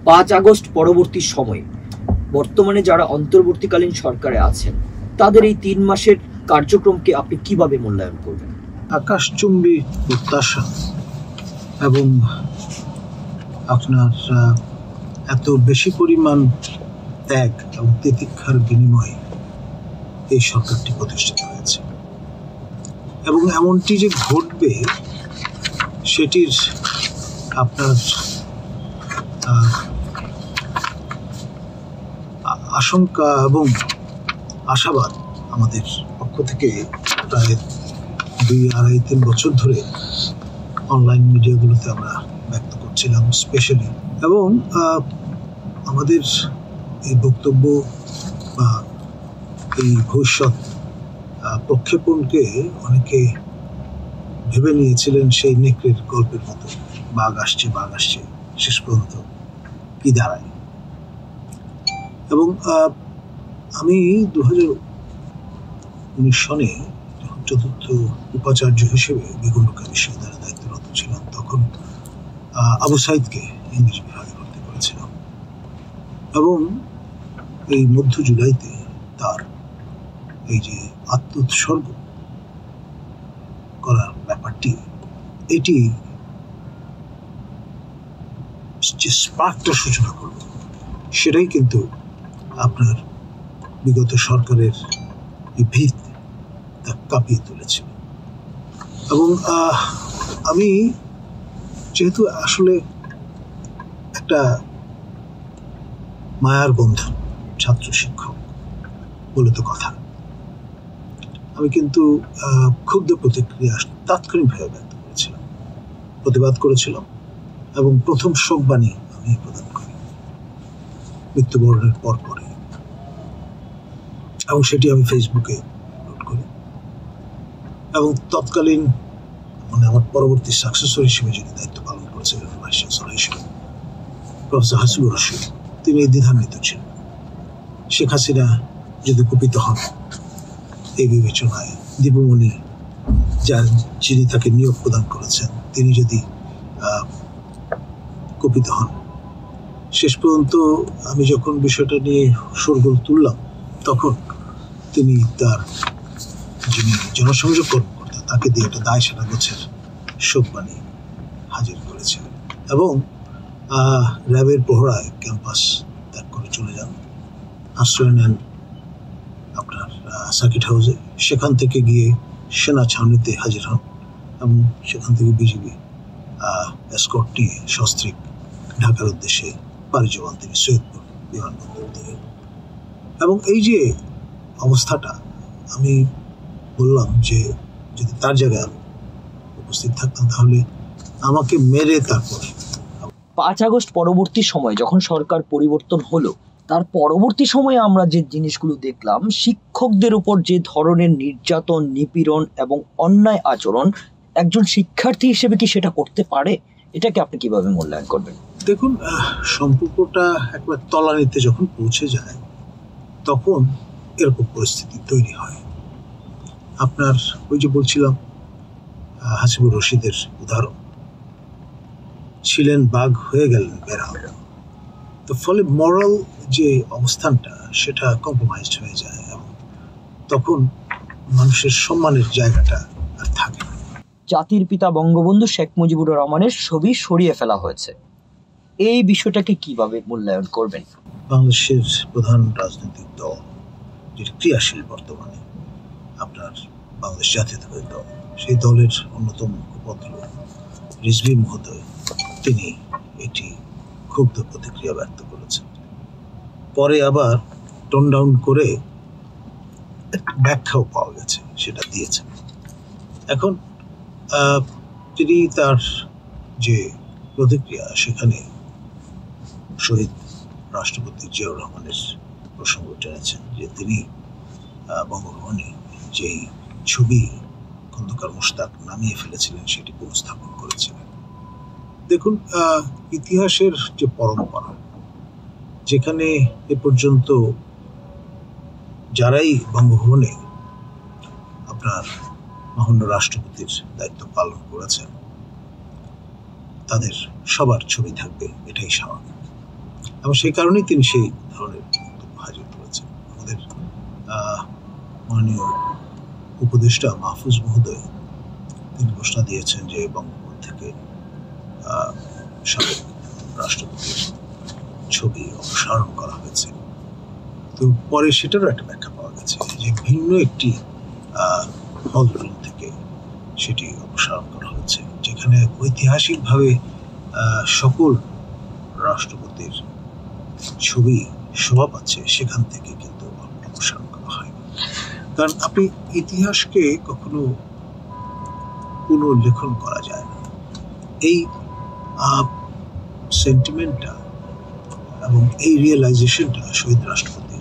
5 August পরবর্তী সময়ে বর্তমানে যারা অন্তর্বর্তীকালীন সরকারে আছেন তাদের এই 3 মাসের কার্যক্রমকে আপনি কিভাবে মূল্যায়ন করবেন? আকাশচুম্বী প্রত্যাশা এবং আপনার এত বেশি পরিমাণ ত্যাগ এবং তিতিক্ষার বিনিময়ে এই সরকারটি প্রতিষ্ঠিত হয়েছে এবং এমনটি যে ঘটবে সেটির আপনার আশঙ্কা এবং আশাবাদ আমাদের পক্ষ থেকে প্রায় 2-2.5-3 বছর ধরে অনলাইন মিডিয়াগুলোতে আমরা ব্যক্ত করছিলাম স্পেশালি। এবং আমাদের এই বক্তব্য বা এই ভবিষ্যৎ প্রক্ষেপণকে অনেকে ভেবে নিয়েছিলেন সেই নেকড়ের গল্পের মতো, বাঘ আসছে বাঘ আসছে, শেষ পর্যন্ত কি দাঁড়ায়। এবং আমি 2019 সনে যখন চতুর্থ উপাচার্য হিসেবে বেগম-রোকেয়া বিশ্ববিদ্যালয়ে দায়িত্বরত ছিলাম তখন আবু সাইদকে ইংরেজি বিভাগে ভর্তি করেছিলাম এবং এই মধ্য জুলাইতে তার এই যে আত্মোৎসর্গ করার ব্যাপারটি, এটি যে স্পার্কটা সূচনা করল সেটাই কিন্তু আপনার বিগত সরকারের এই ভিত তা কাঁপিয়ে তুলেছিল। এবং আমি যেহেতু আসলে একটা মায়ার বন্ধন ছাত্র শিক্ষক বলে তো কথা, আমি কিন্তু ক্ষুব্ধ প্রতিক্রিয়া তাৎক্ষণিকভাবে ব্যক্ত করেছিলাম, প্রতিবাদ করেছিলাম এবং প্রথম শোকবাণী আমি প্রদান করি মৃত্যুবরণের পরে এবং সেটি আমি ফেসবুকে আপলোড করি। এবং তৎকালীন মানে আমার পরবর্তী সাকসেসর হিসেবে যিনি দায়িত্ব পালন করেছিলেন ভাইস চ্যান্সেলর হিসেবে প্রফেসর হাসিবুর রশিদ, তিনি দ্বিধান্বিত ছিলেন। শেখ হাসিনা যদি কুপিত হন এই বিবেচনায়, দীপুমণি যিনি তাকে নিয়োগ প্রদান করেছেন তিনি যদি কুপিত হন, শেষ পর্যন্ত আমি যখন বিষয়টা নিয়ে শোরগোল তুললাম তখন তিনি তার যিনি জনসংযোগ কর্মকর্তা তাকে দিয়ে একটা দায় সারা গোছের শোকবাণী হাজির করেছিলেন এবং র্যাবের প্রহরায় ক্যাম্পাস ত্যাগ করে চলে যান, আশ্রয় নেন আপনার সার্কিট হাউসে। সেখান থেকে গিয়ে সেনা ছাউনিতে হাজির হন এবং সেখান থেকে বিজিবি এসকর্ট নিয়ে সস্ত্রীক ঢাকার উদ্দেশ্যে পাড়ি জমান তিনি সৈয়দপুর বিমানবন্দর থেকে। এবং এই যে অবস্থাটা, আমি বললাম যে যদি তার জায়গায় উপস্থিত থাকতাম তাহলে আমাকে মেরে তারপর। 5 আগস্ট পরবর্তী সময় যখন সরকার পরিবর্তন হলো তার পরবর্তী সময়ে আমরা যে জিনিসগুলো দেখলাম, শিক্ষকদের উপর যে ধরনের নির্যাতন, নিপীড়ন এবং অন্যায় আচরণ, একজন শিক্ষার্থী হিসেবে কি সেটা করতে পারে? এটাকে আপনি কিভাবে মূল্যায়ন করবেন? দেখুন, সম্পর্কটা একবার তলানিতে যখন পৌঁছে যায় তখন এরকম পরিস্থিতি তৈরি হয়। আপনার ওই যে বলছিলাম হাসিবুর রশিদের উদাহরণ, ছিলেন বাঘ হয়ে গেলেন বেড়াল। তো ফলে মরাল যে অবস্থানটা সেটা কম্প্রোমাইজড হয়ে যায় এবং তখন মানুষের সম্মানের জায়গাটা আর থাকে না। জাতির পিতা বঙ্গবন্ধু শেখ মুজিবুর রহমানের ছবি সরিয়ে ফেলা হয়েছে, এই বিষয়টাকে কিভাবে মূল্যায়ন করবেন? বাংলাদেশের প্রধান রাজনৈতিক দল যেটি ক্রিয়াশীল বর্তমানে আপনার বাংলাদেশ জাতীয়তাবাদী দল, সেই দলের অন্যতম মুখপাত্র রিজভী মহোদয় তিনি এটি ক্ষুব্ধ প্রতিক্রিয়া ব্যক্ত করেছেন। পরে আবার টোন ডাউন করে ব্যাখ্যাও পাওয়া গেছে, সেটা দিয়েছেন। এখন তিনি তার যে প্রতিক্রিয়া সেখানে শহীদ রাষ্ট্রপতি জিয়াউর রহমানের প্রসঙ্গ টেনেছেন যে তিনি বঙ্গভবনে যেই ছবি খন্দকার মোশতাক নামিয়ে ফেলেছিলেন সেটি পুনঃস্থাপন করেছিলেন। দেখুন, ইতিহাসের যে পরম্পরা, যেখানে এ পর্যন্ত যারাই বঙ্গভবনে আপনার মহান্য রাষ্ট্রপতির দায়িত্ব পালন করেছেন তাদের সবার ছবি থাকবে, এটাই স্বাভাবিক। এবং সেই কারণেই তিনি সেই ধরনের বক্তব্য হাজির করেছেন। আমাদের মাননীয় উপদেষ্টা মাহফুজ মহোদয় তিনি ঘোষণা দিয়েছেন যে বঙ্গভবন থেকে সাবেক রাষ্ট্রপতির ছবি অপসারণ করা হয়েছে। তো পরে সেটারও একটা ব্যাখ্যা পাওয়া গেছে যে ভিন্ন একটি হল রুম থেকে সেটি অপসারণ করা হয়েছে, যেখানে ঐতিহাসিকভাবে সকল রাষ্ট্রপতির ছবি শোভা পাচ্ছে, সেখান থেকে কিন্তু অপসারণ করা হয়নি। কারণ আপনি ইতিহাসকে কখনো পুনর্লেখন করা যায় না। এই সেন্টিমেন্টটা এবং এই রিয়েলাইজেশনটা শহীদ রাষ্ট্রপতি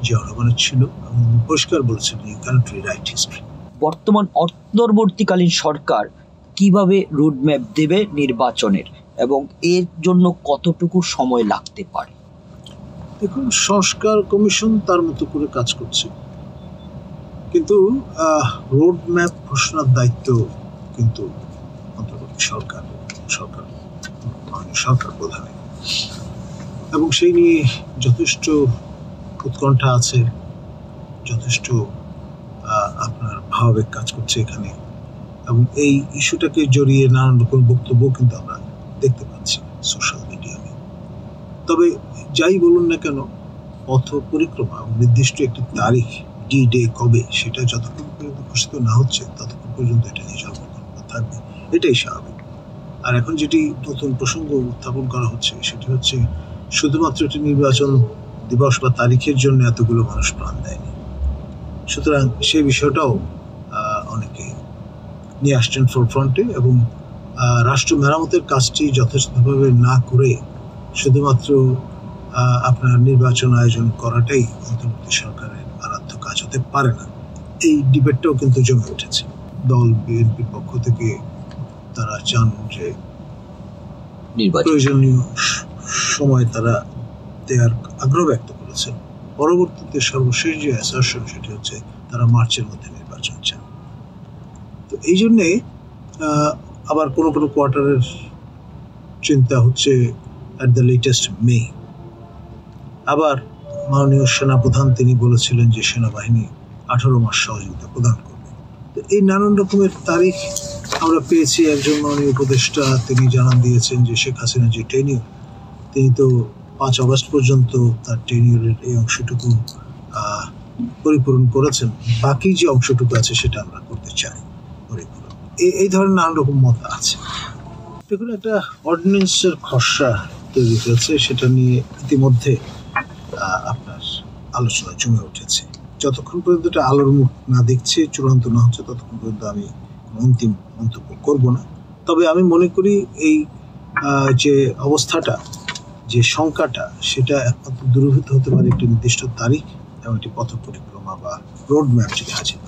জিয়াউর রহমানের ছিল এবং পরিষ্কার বলেছেন ইউ ক্যানট রিরাইট হিস্ট্রি। বর্তমান অন্তর্বর্তীকালীন সরকার কিভাবে রোডম্যাপ দেবে নির্বাচনের এবং এর জন্য কতটুকু সময় লাগতে পারে? দেখুন, সংস্কার কমিশন তার মতো করে কাজ করছে, কিন্তু রোডম্যাপ ঘোষণার দায়িত্ব কিন্তু অন্তর্বর্তী সরকার প্রধানের, এবং সেই নিয়ে যথেষ্ট উৎকণ্ঠা আছে, যথেষ্ট আপনার ভাবাবেগ কাজ করছে এখানে, এবং এই ইস্যুটাকে জড়িয়ে নানান রকম বক্তব্য কিন্তু আমরা দেখতে পাচ্ছি সোশ্যাল মিডিয়াতে। তবে যাই বলুন না কেন, পথ পরিক্রমা নির্দিষ্ট একটি তারিখ ডে কবে সেটা যতক্ষণ পর্যন্ত ঘোষিত না হচ্ছে ততক্ষণ পর্যন্ত এটা নিয়ে জল্পনা থাকবে, এটাই স্বাভাবিক। আর এখন যেটি নতুন প্রসঙ্গ উত্থাপন করা হচ্ছে সেটি হচ্ছে শুধুমাত্র একটি নির্বাচন দিবস বা তারিখের জন্য এতগুলো মানুষ প্রাণ দেয়নি, সুতরাং সেই বিষয়টাও অনেকে নিয়ে আসছেন ফোরফ্রন্টে, এবং রাষ্ট্র মেরামতের কাজটি যথেষ্টভাবে না করে শুধুমাত্র আপনার নির্বাচন আয়োজন করাটাই অন্তর্বর্তী সরকারের আরাধ্য কাজ হতে পারে না। এই ডিবেটটাও কিন্তু জমে উঠেছে। দল বিএনপির পক্ষ থেকে তারা চান যে প্রয়োজনীয় সময় তারা দেওয়ার আগ্রহ ব্যক্ত করেছেন। পরবর্তীতে সর্বশেষ যে অ্যাসারশন সেটি হচ্ছে তারা মার্চের মধ্যে নির্বাচন চান। তো এই জন্যে আবার কোনো কোনো কোয়ার্টারের চিন্তা হচ্ছে অ্যাট দ্য লেটেস্ট মে। আবার মাননীয় সেনাপ্রধান তিনি বলেছিলেন যে সেনাবাহিনী 18 মাস সহযোগিতা প্রদান করবে। তো এই নানান রকমের তারিখ আমরা পেয়েছি। একজন মাননীয় উপদেষ্টা তিনি জানান দিয়েছেন যে শেখ হাসিনা যে টেনিয়র, তিনি তো 5 আগস্ট পর্যন্ত তার টেনিয়রের এই অংশটুকু পরিপূরণ করেছেন, বাকি যে অংশটুকু আছে সেটা আমরা করতে চাই পরিপূরণ। এই ধরনের নানান রকম মত আছে। দেখুন, একটা অর্ডিন্যান্সের খসড়া তৈরি হয়েছে, সেটা নিয়ে ইতিমধ্যে আপনার আলোচনা জমে উঠেছে। যতক্ষণ পর্যন্ত এটা আলোর মুখ না দেখছে, চূড়ান্ত না হচ্ছে, ততক্ষণ পর্যন্ত আমি অন্তিম মন্তব্য করব না। তবে আমি মনে করি এই যে অবস্থাটা, যে শঙ্কাটা, সেটা একমাত্র দূরীভূত হতে পারে একটি নির্দিষ্ট তারিখ এবং একটি পথ পরিক্রমা বা রোড ম্যাপ যদি হাজির